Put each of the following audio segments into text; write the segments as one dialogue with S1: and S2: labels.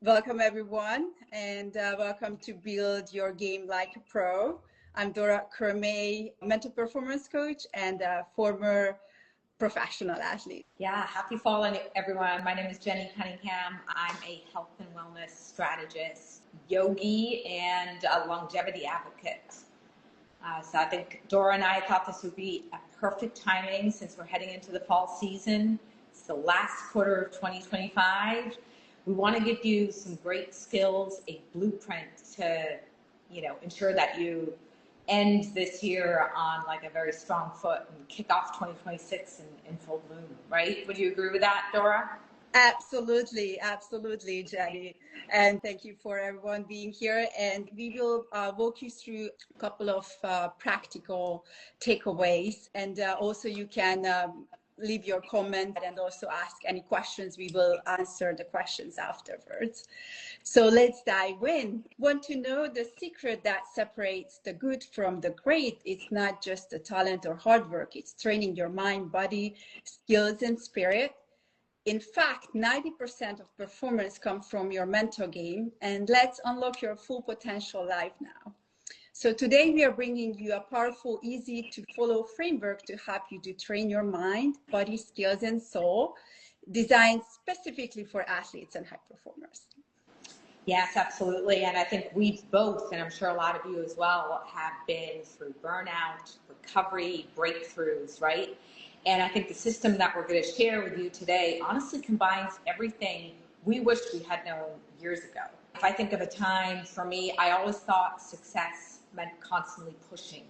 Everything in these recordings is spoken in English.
S1: Welcome, everyone, and welcome to Build Your Game Like a Pro. I'm Dora Kurimay, mental performance coach and a former professional athlete.
S2: Yeah, happy fall, everyone. My name is Jennie Cunningham. I'm a health and wellness strategist, yogi, and a longevity advocate. So I think Dora and I thought this would be a perfect timing since we're heading into the fall season. It's the last quarter of 2025. We want to give you some great skills, a blueprint to, ensure that you end this year on like a very strong foot and kick off 2026 in full bloom, right? Would you agree with that, Dora?
S1: Absolutely, absolutely, Jenny. And thank you for everyone being here. And we will walk you through a couple of practical takeaways. And also you can leave your comment and also ask any questions. We will answer the questions afterwards. So let's dive in. Want to know the secret that separates the good from the great? It's not just the talent or hard work. It's training your mind, body, skills, and spirit. In fact, 90% of performance comes from your mental game, and let's unlock your full potential live now. So today we are bringing you a powerful, easy to follow framework to help you to train your mind, body, skills, and soul, designed specifically for athletes and high performers.
S2: Yes, absolutely. And I think we both, and I'm sure a lot of you as well, have been through burnout, recovery, breakthroughs, right? And I think the system that we're going to share with you today honestly combines everything we wish we had known years ago. If I think of a time for me, I always thought success meant constantly pushing,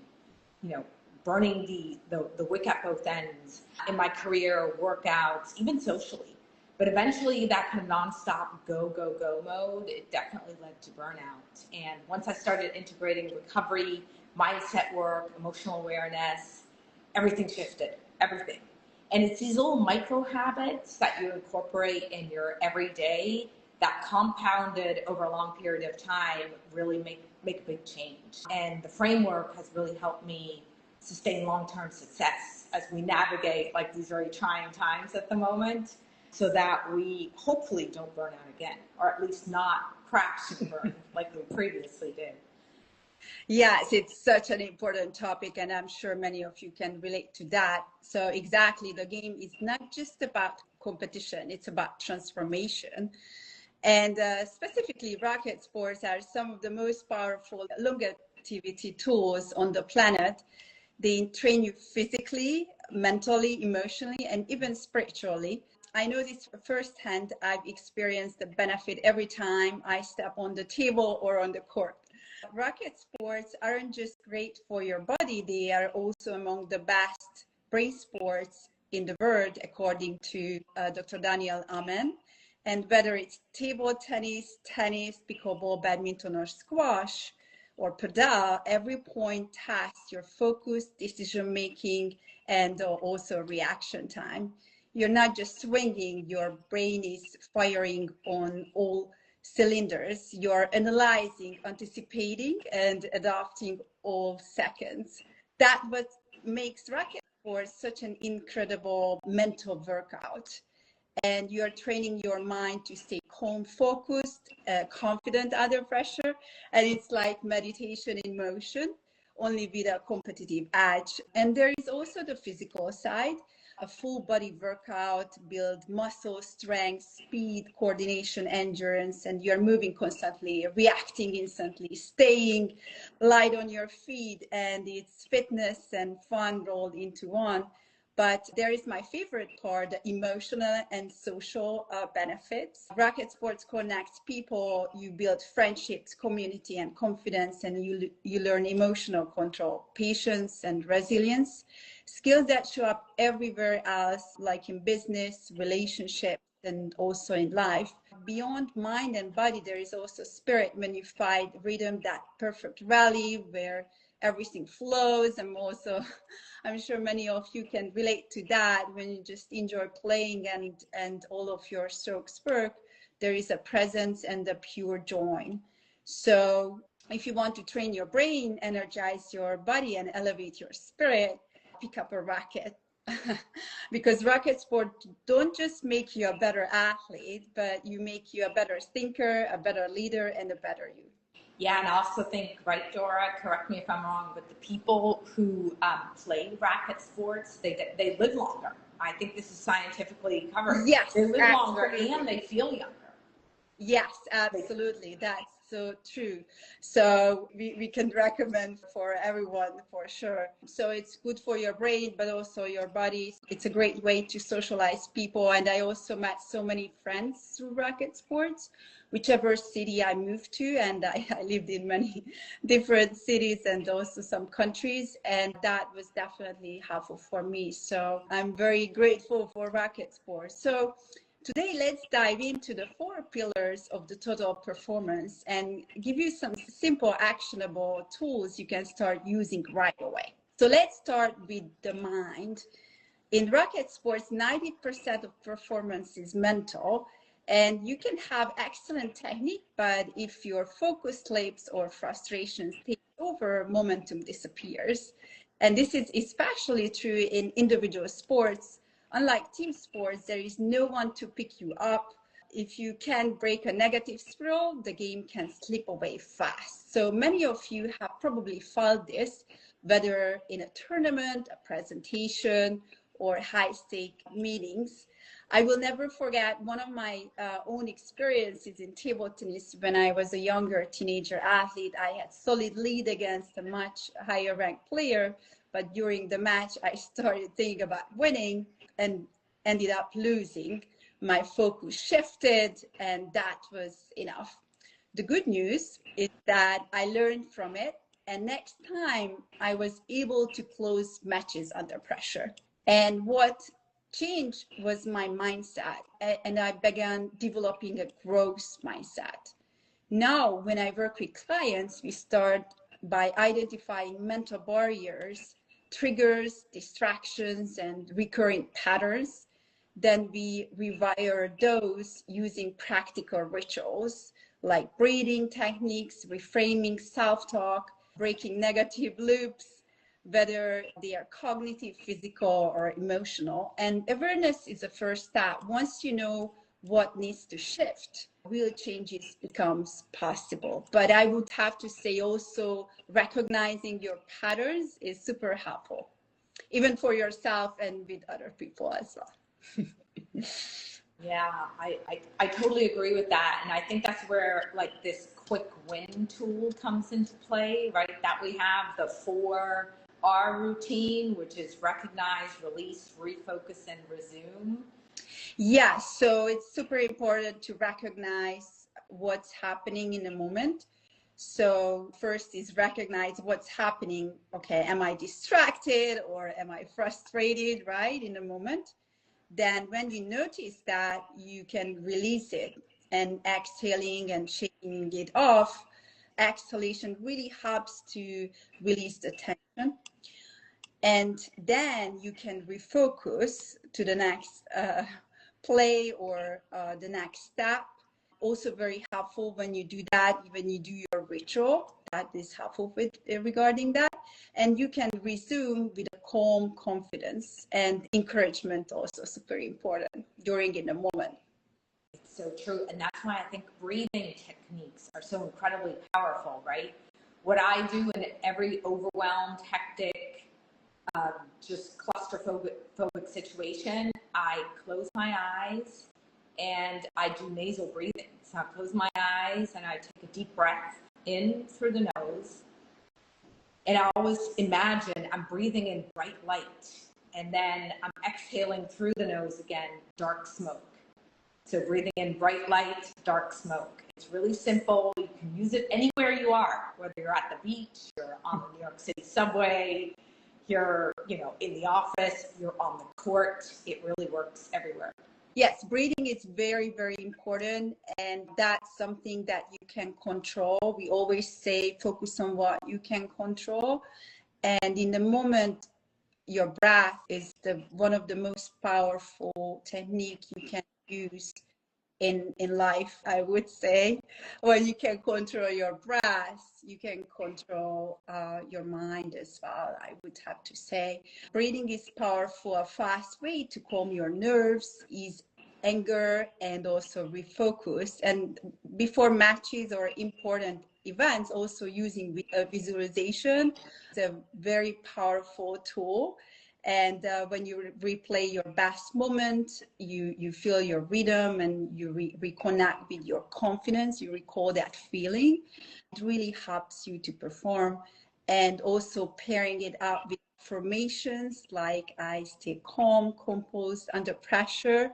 S2: burning the wick at both ends in my career, workouts, even socially. But eventually that kind of nonstop go, go, go mode, it definitely led to burnout. And once I started integrating recovery, mindset work, emotional awareness, everything shifted, everything. And it's these little micro habits that you incorporate in your everyday that compounded over a long period of time really make a big change. And the framework has really helped me sustain long-term success as we navigate like these very trying times at the moment, so that we hopefully don't burn out again, or at least not crash and burn like we previously did.
S1: Yes, it's such an important topic, and I'm sure many of you can relate to that. So exactly, the game is not just about competition, it's about transformation. And specifically, Racket Sports are some of the most powerful longevity tools on the planet. They train you physically, mentally, emotionally, and even spiritually. I know this firsthand. I've experienced the benefit every time I step on the table or on the court. Racket sports aren't just great for your body, they are also among the best brain sports in the world, according to Dr. Daniel Amen. And whether it's table tennis, pickleball, badminton, or squash, or padel, every point tests your focus, decision making, and also reaction time. You're not just swinging, your brain is firing on all cylinders. You're analyzing, anticipating, and adapting all seconds. That's what makes Racket Sports such an incredible mental workout. And you're training your mind to stay calm, focused, confident under pressure. And it's like meditation in motion, only with a competitive edge. And there is also the physical side. A full body workout builds muscle strength, speed, coordination, endurance, and you're moving constantly, reacting instantly, staying light on your feet, and it's fitness and fun rolled into one. But there is my favorite part, the emotional and social benefits. Racket Sports connects people, you build friendships, community, and confidence, and you learn emotional control, patience, and resilience, skills that show up everywhere else, like in business, relationships, and also in life. Beyond mind and body, there is also spirit when you find rhythm, that perfect rally where everything flows. And also, I'm sure many of you can relate to that when you just enjoy playing and all of your strokes work. There is a presence and a pure joy. So if you want to train your brain, energize your body, and elevate your spirit, pick up a racket. Because racket sport don't just make you a better athlete, but you make you a better thinker, a better leader, and a better you.
S2: Yeah, and I also think, right, Dora, correct me if I'm wrong, but the people who play racket sports, they live longer. I think this is scientifically covered.
S1: Yes,
S2: they live
S1: absolutely.
S2: longer and they feel younger.
S1: Yes, absolutely. That's so true. So we can recommend for everyone for sure. So it's good for your brain, but also your body. It's a great way to socialize people. And I also met so many friends through racket sports, whichever city I moved to. And I lived in many different cities and also some countries. And that was definitely helpful for me. So I'm very grateful for racket sports. So today, let's dive into the 4 pillars of the total performance and give you some simple, actionable tools you can start using right away. So let's start with the mind. In racket sports, 90% of performance is mental, and you can have excellent technique, but if your focus slips or frustrations take over, momentum disappears. And this is especially true in individual sports. Unlike team sports, there is no one to pick you up. If you can break a negative spiral, the game can slip away fast. So many of you have probably felt this, whether in a tournament, a presentation, or high-stake meetings. I will never forget one of my own experiences in table tennis when I was a younger teenager athlete. I had solid lead against a much higher ranked player, but during the match, I started thinking about winning and ended up losing. My focus shifted, and that was enough. The good news is that I learned from it, and next time I was able to close matches under pressure. And what changed was my mindset, and I began developing a growth mindset. Now, when I work with clients, we start by identifying mental barriers, triggers, distractions, and recurring patterns. Then we rewire those using practical rituals like breathing techniques, reframing self-talk, breaking negative loops, whether they are cognitive, physical, or emotional. And awareness is the first step. Once you know what needs to shift, real changes becomes possible. But I would have to say also recognizing your patterns is super helpful, even for yourself and with other people as well.
S2: Yeah, I totally agree with that. And I think that's where like this quick win tool comes into play, right? That we have the 4R routine, which is recognize, release, refocus, and resume.
S1: Yeah, so it's super important to recognize what's happening in the moment. So first is recognize what's happening. Okay, am I distracted or am I frustrated, right, in the moment? Then when you notice that, you can release it, and exhaling and shaking it off. Exhalation really helps to release the tension. And then you can refocus to the next play or the next step. Also very helpful when you do that, when you do your ritual, that is helpful with regarding that. And you can resume with a calm confidence, and encouragement also super important during in the moment.
S2: It's so true. And that's why I think breathing techniques are so incredibly powerful, right? What I do in every overwhelmed, hectic, just claustrophobic situation, I close my eyes and I do nasal breathing. So I close my eyes and I take a deep breath in through the nose. And I always imagine I'm breathing in bright light, and then I'm exhaling through the nose again, dark smoke. So breathing in bright light, dark smoke. It's really simple. You can use it anywhere you are, whether you're at the beach, you're on the New York City subway, you're, in the office, you're on the court. It really works everywhere.
S1: Yes, breathing is very, very important, and that's something that you can control. We always say focus on what you can control, and in the moment, your breath is one of the most powerful technique you can use in life, I would say. When you can control your breath, you can control your mind as well, I would have to say. Breathing is powerful, a fast way to calm your nerves, ease anger, and also refocus. And before matches or important events, also using visualization is a very powerful tool. And when you replay your best moment, you feel your rhythm and you reconnect with your confidence. You recall that feeling. It really helps you to perform. And also pairing it up with affirmations like I stay calm, composed under pressure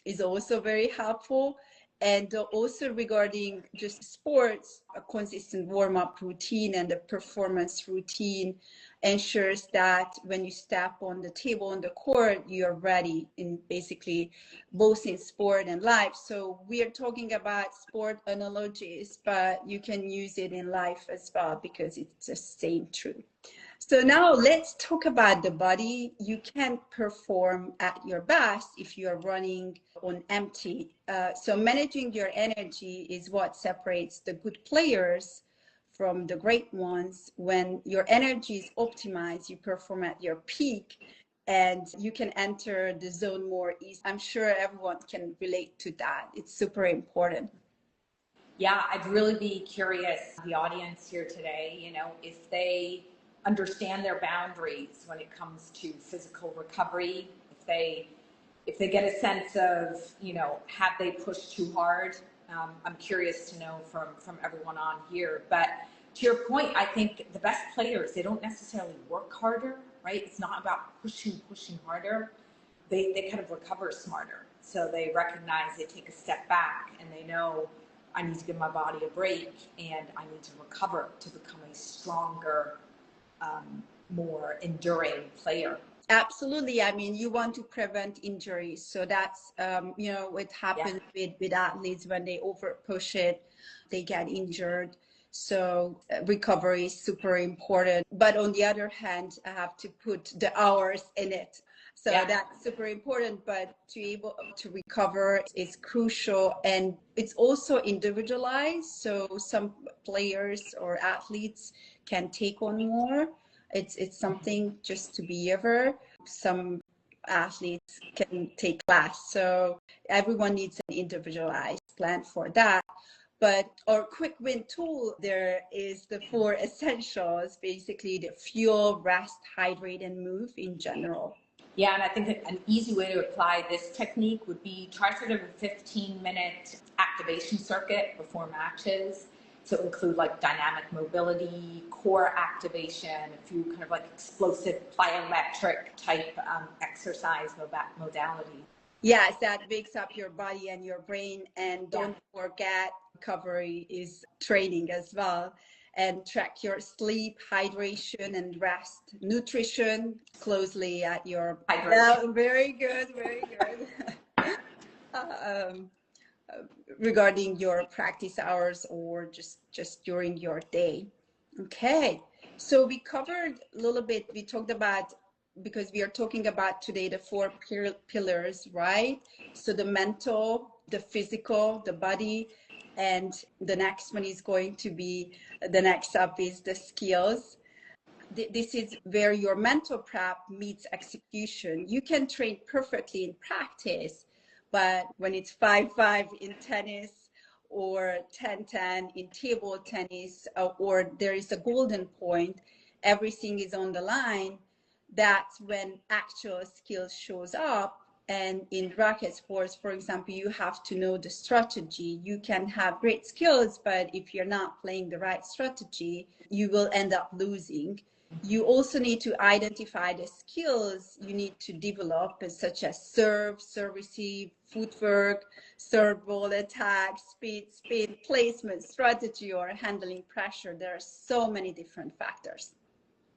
S1: is also very helpful. And also regarding just sports, a consistent warm-up routine and a performance routine ensures that when you step on the table on the court, you're ready in basically both in sport and life. So we are talking about sport analogies, but you can use it in life as well because it's the same truth. So now let's talk about the body. You can't perform at your best if you're running on empty. So managing your energy is what separates the good players from the great ones. When your energy is optimized, you perform at your peak and you can enter the zone more easily. I'm sure everyone can relate to that. It's super important.
S2: Yeah, I'd really be curious, the audience here today, if they understand their boundaries when it comes to physical recovery, if they get a sense of, have they pushed too hard? I'm curious to know from everyone on here. But to your point, I think the best players, they don't necessarily work harder, right? It's not about pushing harder. They kind of recover smarter. So they recognize, they take a step back and they know, I need to give my body a break and I need to recover to become a stronger, more enduring player.
S1: Absolutely. I mean, you want to prevent injuries. So that's, what happens with athletes when they over push it, they get injured. So recovery is super important. But on the other hand, I have to put the hours in it. So that's super important, but to be able to recover is crucial. And it's also individualized. So some players or athletes can take on more. It's something just to be ever. Some athletes can take less. So everyone needs an individualized plan for that. But our quick win tool, there is the 4 essentials, basically the fuel, rest, hydrate, and move in general.
S2: Yeah, and I think an easy way to apply this technique would be try sort of a 15-minute activation circuit before matches. So include like dynamic mobility, core activation, a few kind of like explosive plyometric type exercise modality.
S1: Yes, that wakes up your body and your brain. And don't forget, recovery is training as well. And track your sleep, hydration, and rest. Nutrition closely at your hydration. Very good, very good. Regarding your practice hours or just during your day. Okay, so we covered a little bit. We talked about, because we are talking about today the 4 pillars, right? So the mental, the physical, the body, and the next one is going to be, the next up is the skills. This is where your mental prep meets execution. You can train perfectly in practice, but when it's 5-5 in tennis or 10-10 in table tennis, or there is a golden point, everything is on the line, that's when actual skills shows up. And in racket sports, for example, you have to know the strategy. You can have great skills, but if you're not playing the right strategy, you will end up losing. You also need to identify the skills you need to develop, such as serve, receive, footwork, serve ball attack, speed, spin, placement, strategy, or handling pressure. There are so many different factors.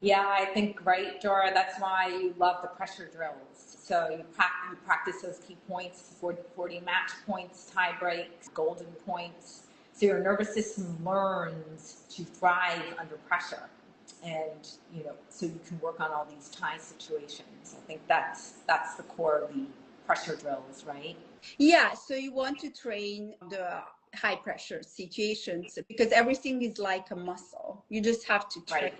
S2: Yeah, I think, right, Dora, that's why you love the pressure drills. So you practice those key points, 40 match points, tie breaks, golden points. So your nervous system learns to thrive under pressure. And, so you can work on all these tie situations. I think that's the core of the pressure drills, right?
S1: Yeah, so you want to train the high pressure situations because everything is like a muscle. You just have to train.
S2: Right.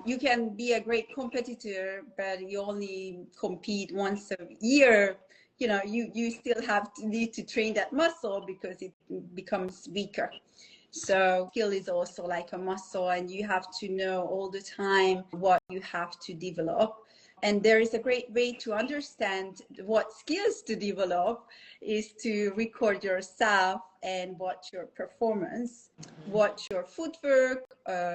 S1: You can be a great competitor, but you only compete once a year. You know, you still need to train that muscle because it becomes weaker. So skill is also like a muscle, and you have to know all the time what you have to develop. And there is a great way to understand what skills to develop is to record yourself and watch your performance, watch your footwork,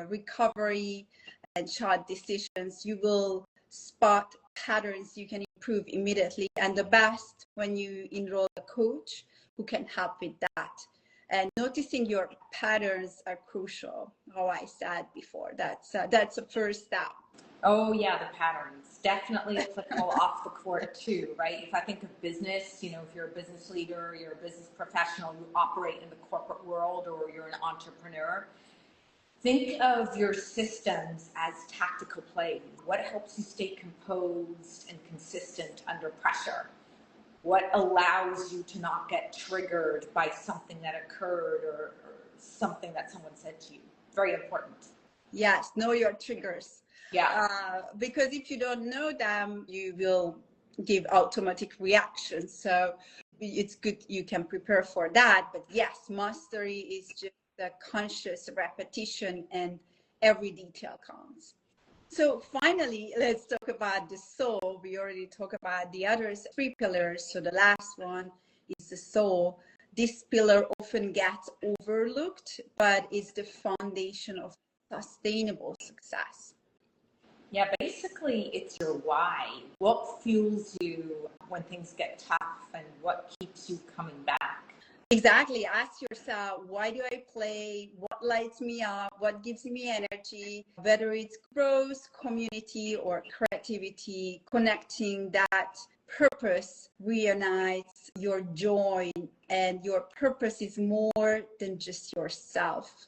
S1: recovery, and shot decisions. You will spot patterns you can improve immediately. And the best when you enroll a coach who can help with that. And noticing your patterns are crucial. How I said before, that's the first step.
S2: Oh yeah, the patterns definitely applicable off the court too, right? If I think of business, you know, if you're a business leader, you're a business professional, you operate in the corporate world, or you're an entrepreneur. Think of your systems as tactical play. What helps you stay composed and consistent under pressure? What allows you to not get triggered by something that occurred or something that someone said to you? Very important.
S1: Yes, know your triggers.
S2: Yeah.
S1: Because if you don't know them, you will give automatic reactions. So it's good you can prepare for that. But yes, mastery is just the conscious repetition, and every detail counts. So finally, let's talk about the soul. We already talked about the other three pillars. So the last one is the soul. This pillar often gets overlooked, but it's the foundation of sustainable success.
S2: Yeah, basically it's your why. What fuels you when things get tough, and what keeps you coming back?
S1: Exactly. Ask yourself, why do I play? What lights me up? What gives me energy? Whether it's growth, community, or creativity, connecting that purpose reunites your joy, and your purpose is more than just yourself.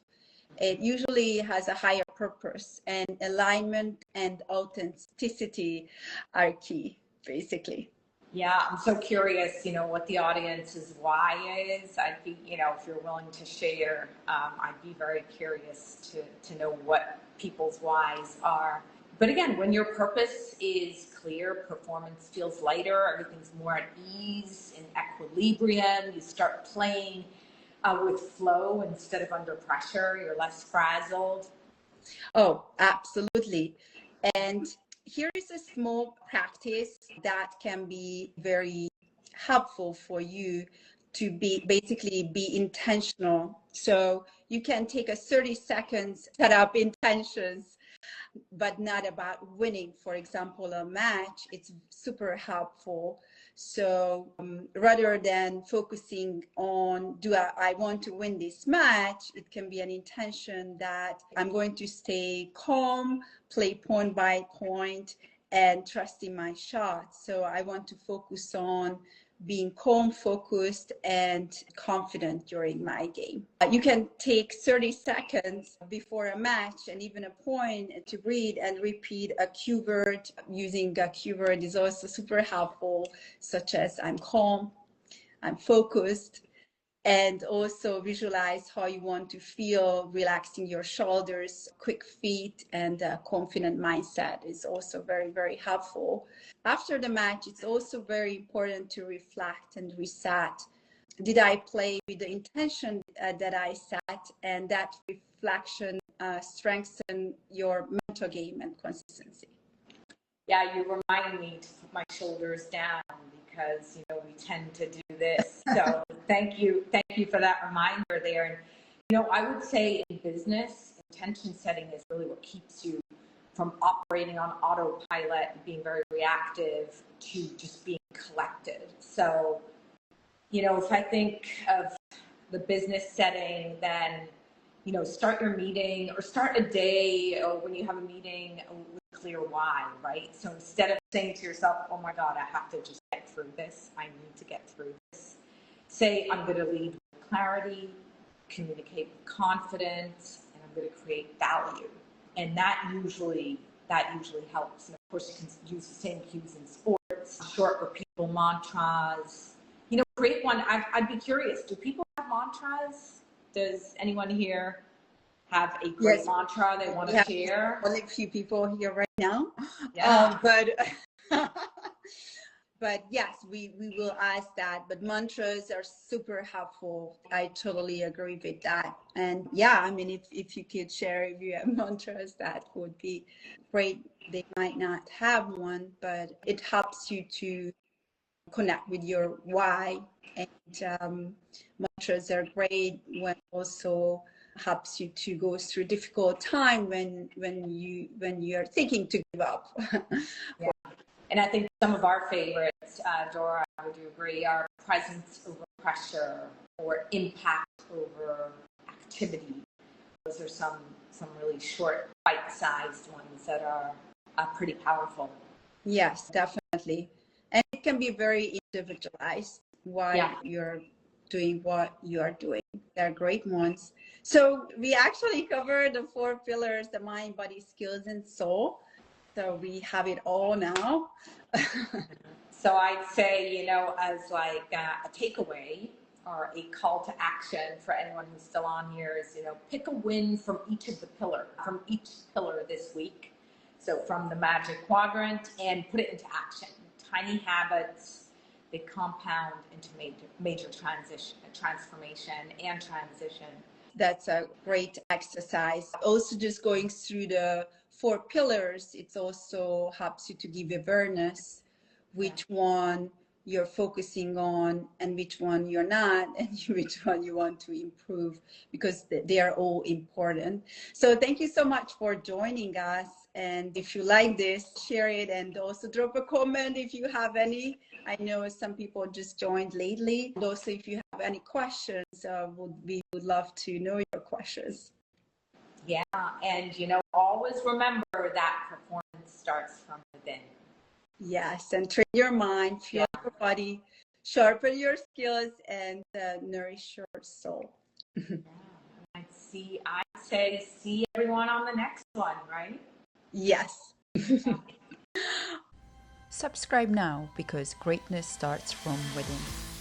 S1: It usually has a higher purpose, and alignment and authenticity are key, basically.
S2: Yeah, I'm so curious, you know, what the audience's why is. I'd be, you know, if you're willing to share, I'd be very curious to know what people's whys are. But again, when your purpose is clear, performance feels lighter, everything's more at ease, in equilibrium, you start playing with flow instead of under pressure, you're less frazzled.
S1: Oh, absolutely. And here is a small practice that can be very helpful for you to be intentional. So you can take a 30 seconds, set up intentions, but not about winning. For example, a match, it's super helpful. So rather than focusing on, I want to win this match, it can be an intention that I'm going to stay calm, play point by point, and trust in my shot. So I want to focus on being calm, focused, and confident during my game. You can take 30 seconds before a match and even a point to breathe and repeat a cue word. Using a cue word is also super helpful, such as I'm calm, I'm focused, and also visualize how you want to feel, relaxing your shoulders. Quick feet and a confident mindset is also very, very helpful. After the match, it's also very important to reflect and reset. Did I play with the intention that I set? And that reflection strengthens your mental game and consistency.
S2: Yeah, you remind me to put my shoulders down because, you know, we tend to do this. So thank you for that reminder there. And, you know, I would say in business, intention setting is really what keeps you from operating on autopilot and being very reactive to just being collected. So, you know, if I think of the business setting, then, you know, start your meeting or start a day or when you have a meeting with clear why, right? So instead of saying to yourself, oh my God, I have to just get through this, I need to get through this, say, I'm going to lead with clarity, communicate with confidence, and I'm going to create value. And that usually helps. And of course, you can use the same cues in sports, short, repeatable mantras. Create one. I'd be curious. Do people have mantras? Does anyone here have a great mantra they want to share?
S1: Only a few people here right now.
S2: Yeah.
S1: But yes, we will ask that. But mantras are super helpful. I totally agree with that. And yeah, I mean, if you could share if you have mantras, that would be great. They might not have one, but it helps you to connect with your why. And mantras are great when also helps you to go through difficult time when you are thinking to give up.
S2: Yeah. And I think some of our favorites, Dora, would you agree, are presence over pressure or impact over activity. Those are some really short, bite-sized ones that are pretty powerful.
S1: Yes, definitely. And it can be very individualized why you're doing what you are doing. They're great ones. So we actually covered the 4 pillars, the mind, body, skills, and soul. So we have it all now.
S2: So I'd say, as like a takeaway or a call to action for anyone who's still on here is, pick a win from each pillar this week. So from the magic quadrant, and put it into action. Tiny habits, they compound into major transformation and transition.
S1: That's a great exercise. Also, just going through the 4 pillars, it also helps you to give awareness which one you're focusing on and which one you're not, and which one you want to improve, because they are all important. So thank you so much for joining us. And if you like this, share it, and also drop a comment if you have any. I know some people just joined lately. And also, if you have any questions, we would love to know your questions.
S2: Yeah, and always remember that performance starts from within.
S1: Yes, and train your mind, fuel your body, sharpen your skills, and nourish your soul.
S2: I'd say see everyone on the next one, right?
S1: Yes.
S3: Subscribe now, because greatness starts from within.